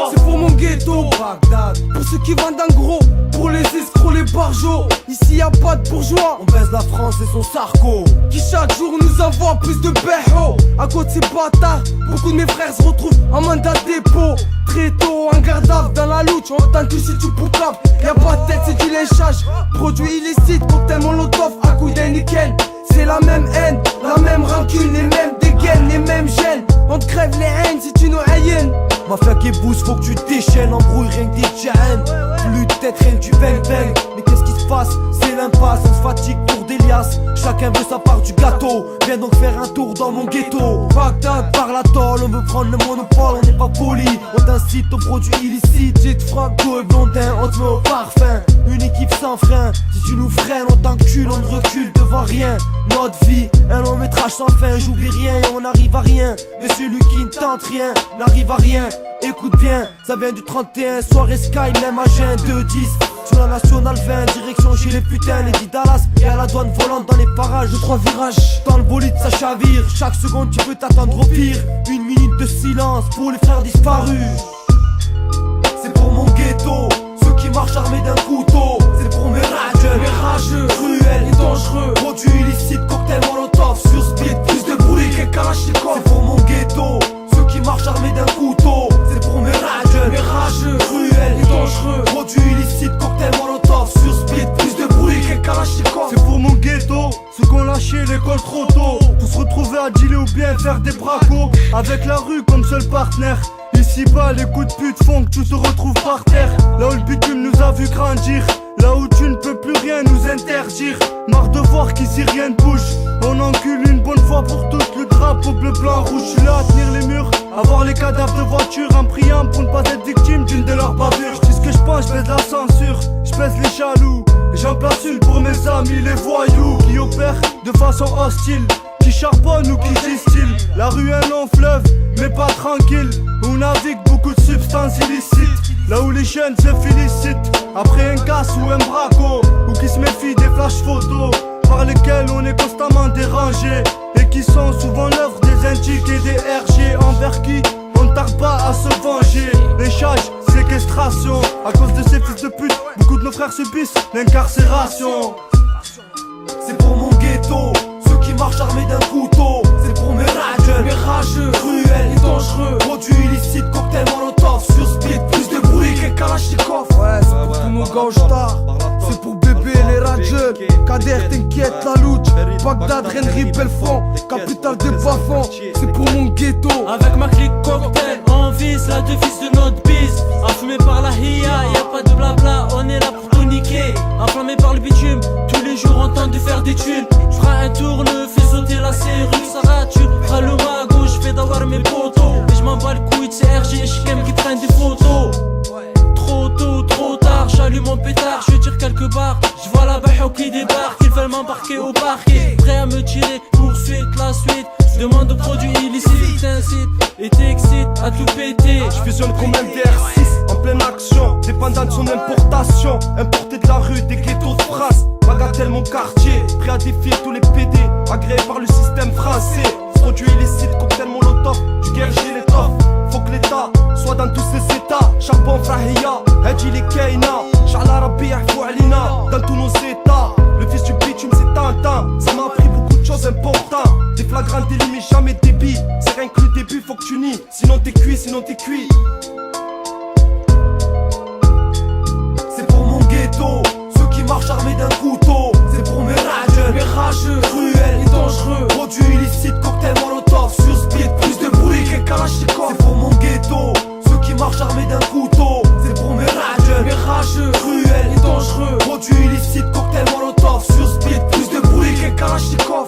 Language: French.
Kalachnikov. C'est pour mon ghetto, Bagdad. Pour ceux qui vendent en gros, pour les escrocs, les barjots. Ici y a pas de bourgeois, on baise la France et son sarco. Qui chaque jour nous envoie plus de bého. À côté de ces bâtards, beaucoup de mes frères se retrouvent en mandat de dépôt. Très tôt, en garde à vue dans la louche, on tente si tu poucaves. Y'a pas de tête, c'est du lynchage. Produit illicite, cocktail molotov, à coups d'un nickel. C'est la même haine, la même rancune, les mêmes dégaines, les mêmes gènes. On te crève les haines si tu nous haïennes. Mafia qui bouge, faut que tu déchaînes. Embrouille rien que des jahens. Plus de tête, rien que du bang bang. Mais qu'est-ce qui se passe? C'est l'impasse, on se fatigue pour des liasses. Chacun veut sa part du gâteau. Viens donc faire un tour dans mon ghetto. Bagdad par la tôle, on veut prendre le monopole, on n'est pas poli. On t'incite aux produits illicites. J'ai de franco et blondin, on te met au parfum. Une équipe sans frein, si tu nous freines, on t'encule, on ne recule devant rien. Notre vie, un long métrage sans fin, j'oublie rien et on n'arrive à rien. Mais celui qui ne tente rien, n'arrive à rien. Écoute bien, ça vient du 31, soirée Sky, même à Jeun, 2-10. Sur la nationale 20, direction chez les putains, les 10 Dallas. Et à la douane volante dans les parages, 2-3 virages. Dans le bolide ça chavire, chaque seconde tu peux t'attendre au pire. Une minute de silence pour les frères disparus. C'est pour mon ghetto, ceux qui marchent armés d'un couteau. C'est pour mes rageux, cruels et dangereux. Produits illicites, cocktail molotov, sur speed, plus de bruit qu'un Kalachnikov. C'est pour mon ghetto, ceux qui marchent armés d'un couteau. C'est pour mes rageux, cruels et dangereux. Produits illicites, cocktail molotov, sur speed, plus de bruit qu'un Kalachnikov. C'est pour mon ghetto, ceux qui ont lâché l'école trop tôt. Pour se retrouver à dealer ou bien faire des bracos. Avec la rue comme seul partenaire. Ici bas les coups de pute font que tu te retrouves par terre. Là où le bitume nous a vu grandir, là où tu ne peux plus rien nous interdire. Marre de voir qu'ici rien ne bouge. On encule une bonne fois pour toutes le drapeau bleu, blanc, rouge. Je suis là à tenir les murs, à voir les cadavres de voitures, en priant pour ne pas être victime d'une de leurs bavures. Je dis ce que je pense, je baisse la censure, je baisse les jaloux. Et j'en place une pour mes amis les voyous qui opèrent de façon hostile, qui charbonnent ou qui distillent. La rue un long fleuve, mais pas tranquille, où navigue beaucoup de substances illicites. Là où les jeunes se félicitent après un casse ou un braco, ou qui se méfient des flash photos par lesquels on est constamment dérangé, et qui sont souvent l'œuvre des indiques et des RG, envers qui on ne tarde pas à se venger. Léchage, séquestration, à cause de ces fils de pute, beaucoup de nos frères subissent l'incarcération. C'est pour mon ghetto, ceux qui marchent armés d'un couteau. C'est pour mes rageux, cruels et dangereux. Produits illicites, cocktail molotov, sur speed, plus de bruit qu'un Kalachnikov. Ouais, c'est pour tout mon gauche-star, c'est pour bébé les rageux. Kader t'inquiète la louche, Bagdad, Rennery, Belfond, capitale des bas-fonds. C'est pour mon ghetto. Avec ma clique cocktail, on vise la devise de notre bise. Enfumé par la hiya, y'a pas de blabla, on est là pour tout niquer. Enflammé par le bitume, tous les jours on tente de faire des thunes. J'fera un tour, le fais sauter la serrure, ça rature. Fera le mago, j'fais d'avoir mes potos. Et j'm'en bats le couille de CRG et Chikem qui prennent des photos. Trop tôt, trop tard, j'allume mon pétard, je tire quelques barres. J'vois la Bahou qui débarque, ils veulent m'embarquer au parquet. Prêt à me tirer, poursuite, la suite. Demande de produits illicites, t'incite et t'excite à tout péter. Je fusionne comme un DR6 en pleine action, dépendant de son importation. Importé de la rue, des ghettos de France. Bagatelle mon quartier, prêt à défier tous les PD, agréé par le système français. Produits illicites, cocktail molotov, du guerre j'ai l'étoffe. Faut que l'état soit dans tous ses états. Charbon frahia, Hadji les Keina, Sha'la Rabbi yahfou alina. Dans tous nos états, le fils du bitume c'est Tintin. Ça m'a appris beaucoup de choses importantes. Des flagrants délits mais jamais débit. C'est rien que le début, faut que tu nies. Sinon t'es cuit, sinon t'es cuit. C'est pour mon ghetto, ceux qui marchent armés d'un couteau. C'est pour mes rageux, cruels et dangereux. Produits illicites, cocktail molotov, sur speed, plus de bruit qu'un Kalachnikov. C'est pour mon ghetto, ceux qui marchent armés d'un couteau. C'est pour mes rageux, cruels et dangereux. Produits illicites, cocktail molotov, sur speed, plus de bruit qu'un Kalachnikov.